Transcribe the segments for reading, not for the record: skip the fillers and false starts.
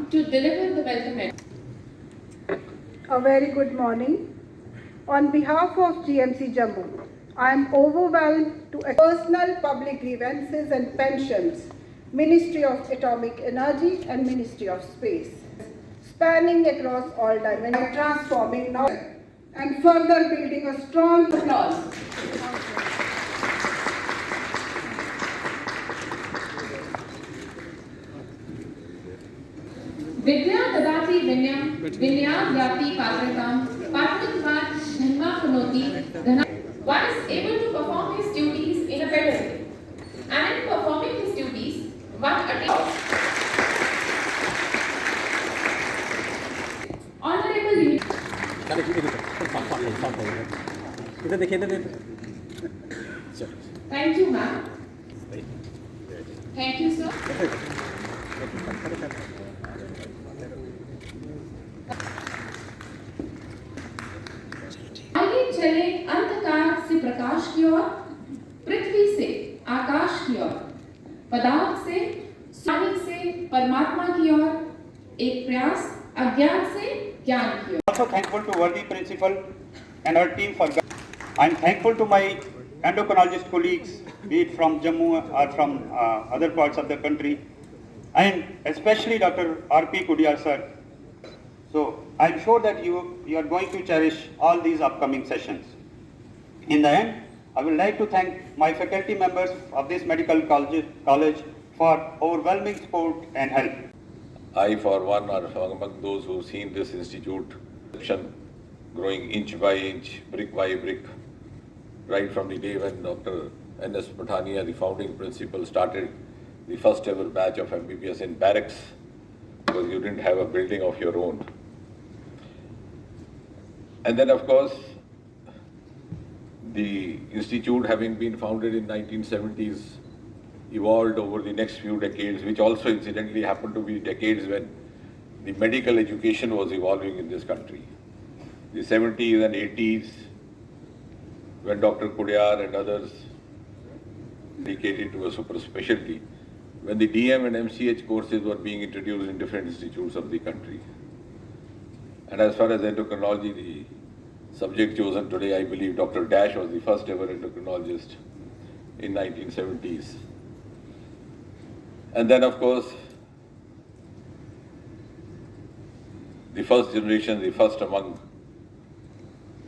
To deliver the welcome address. A very good morning. On behalf of GMC Jammu, I am overwhelmed to personal public grievances and pensions, Ministry of Atomic Energy and Ministry of Space, spanning across all dimensions, transforming now and further building a strong applause. Vidya Dadati Vinyadhyati Patratam Patratvat Dhanma Pranoti Dhana. One is able to perform his duties in a better way. And in performing his duties, one attains. Honorable Leader. Thank you, ma'am. Thank you, sir. आइए चले अंधकार से प्रकाश की ओर, पृथ्वी से आकाश की ओर, पदार्थ से स्वामी से परमात्मा की ओर, एक प्रयास अज्ञान से ज्ञान की ओर. Also thankful to worthy principal and her team for. I am thankful to my endocrinologist colleagues, be it from Jammu or from other parts of the country, and especially Dr. R.P. Kudiyar sir. So I am sure that you are going to cherish all these upcoming sessions. In the end, I would like to thank my faculty members of this medical college for overwhelming support and help. I, for one, are among those who have seen this institute growing inch by inch, brick by brick, right from the day when Dr. N.S. Pathania, the founding principal, started the first ever batch of MBBS in barracks, because you didn't have a building of your own. And then, of course, the institute, having been founded in 1970s, evolved over the next few decades, which also incidentally happened to be decades when the medical education was evolving in this country. The 70s and 80s, when Dr. Kudiyar and others dedicated to a super specialty, when the DM and MCH courses were being introduced in different institutes of the country. And as far as endocrinology, the subject chosen today, I believe Dr. Dash was the first ever endocrinologist in 1970s. And then, of course, the first generation, the first among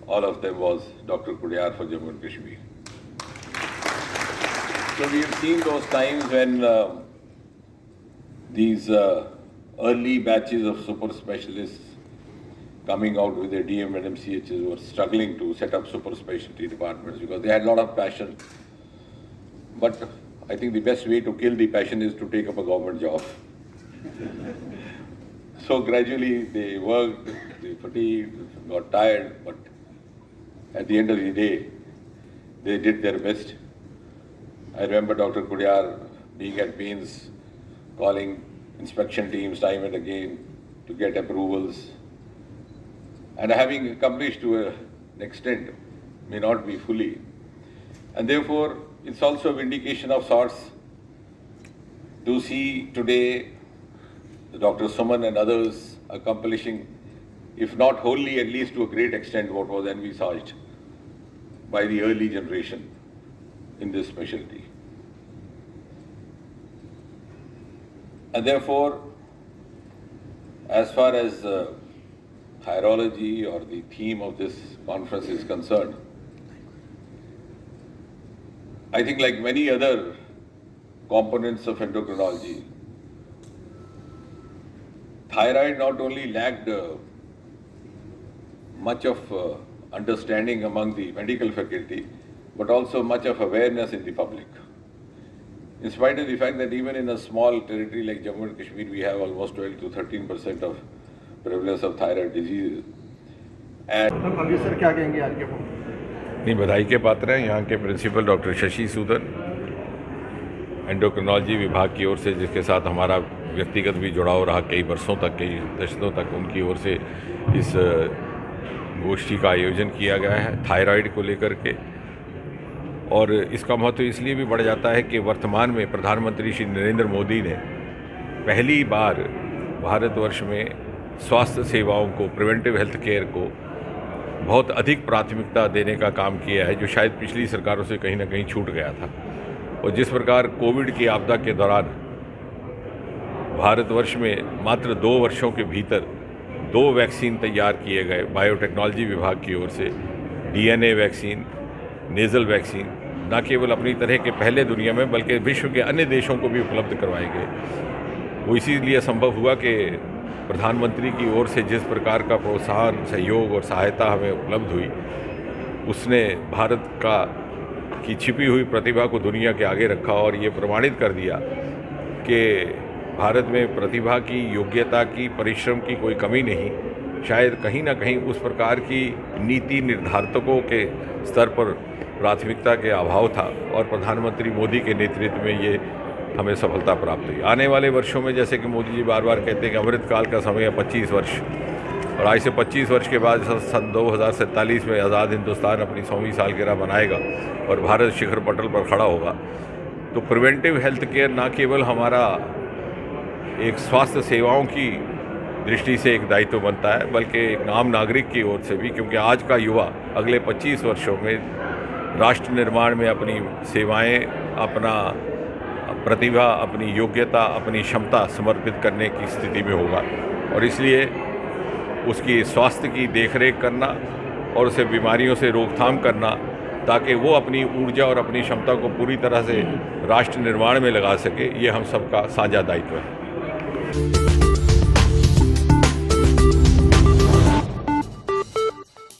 all of them was Dr. Kudiyar for Jammu and Kashmir. So we have seen those times when these early batches of super specialists coming out with their DM and MCHs were struggling to set up super specialty departments because they had a lot of passion. But I think the best way to kill the passion is to take up a government job. So gradually they worked, they fatigued, got tired, but at the end of the day, they did their best. I remember Dr. Kudiyar being at pains, calling inspection teams time and again to get approvals. And having accomplished to an extent, may not be fully. And therefore, it's also a vindication of sorts to see today Dr. Suman and others accomplishing, if not wholly, at least to a great extent, what was envisaged by the early generation in this specialty. And therefore, as far as chirology or the theme of this conference is concerned, I think like many other components of endocrinology. Thyroid not only lacked much of understanding among the medical faculty, but also much of awareness in the public. In spite of the fact that even in a small territory like Jammu and Kashmir, we have almost 12 to 13% of prevalence of thyroid disease. And sir क्या कहेंगे आज के अपनी बधाई के पात्र हैं यहाँ के principal doctor Shashi Sudan, endocrinology विभाग की ओर से, जिसके साथ हमारा व्यक्तिगत भी जुड़ाव रहा कई वर्षों तक, कई दशकों तक। उनकी ओर से इस गोष्ठी का आयोजन किया गया है थायराइड को लेकर के। और इसका महत्व इसलिए भी बढ़ जाता है कि वर्तमान में प्रधानमंत्री श्री नरेंद्र मोदी ने पहली बार भारतवर्ष में स्वास्थ्य सेवाओं को, प्रिवेंटिव हेल्थ केयर को बहुत अधिक प्राथमिकता देने का काम किया है, जो शायद पिछली सरकारों से कहीं ना कहीं छूट गया था। और जिस प्रकार कोविड की आपदा के दौरान भारतवर्ष में मात्र 2 वर्षों के भीतर 2 वैक्सीन तैयार किए गए बायोटेक्नोलॉजी विभाग की ओर से, DNA वैक्सीन, नेज़ल वैक्सीन, न केवल अपनी तरह के पहले दुनिया में बल्कि विश्व के अन्य देशों को भी उपलब्ध करवाए गए। वो इसीलिए संभव हुआ कि प्रधानमंत्री की ओर से जिस प्रकार का प्रोत्साहन, सहयोग और सहायता हमें उपलब्ध हुई, उसने भारत की छिपी हुई प्रतिभा को दुनिया के आगे रखा और ये प्रमाणित कर दिया कि भारत में प्रतिभा की, योग्यता की, परिश्रम की कोई कमी नहीं। शायद कहीं ना कहीं उस प्रकार की नीति निर्धारकों के स्तर पर प्राथमिकता के अभाव था और प्रधानमंत्री मोदी के नेतृत्व में ये हमें सफलता प्राप्त हुई। आने वाले वर्षों में, जैसे कि मोदी जी बार बार कहते हैं कि अमृतकाल का समय है 25 वर्ष, और आज से 25 वर्ष के बाद सन 2047 में आज़ाद हिंदुस्तान अपनी 100वीं सालगिरह मनाएगा और भारत शिखर पटल पर खड़ा होगा। तो प्रिवेंटिव हेल्थ केयर ना केवल हमारा एक स्वास्थ्य सेवाओं की दृष्टि से एक दायित्व बनता है, बल्कि एक आम नागरिक की ओर से भी, क्योंकि आज का युवा अगले 25 वर्षों में राष्ट्र निर्माण में अपनी सेवाएं, अपना प्रतिभा, अपनी योग्यता, अपनी क्षमता समर्पित करने की स्थिति में होगा। और इसलिए उसकी स्वास्थ्य की देखरेख करना और उसे बीमारियों से रोकथाम करना, ताकि वो अपनी ऊर्जा और अपनी क्षमता को पूरी तरह से राष्ट्र निर्माण में लगा सके, ये हम सबका साझा दायित्व है।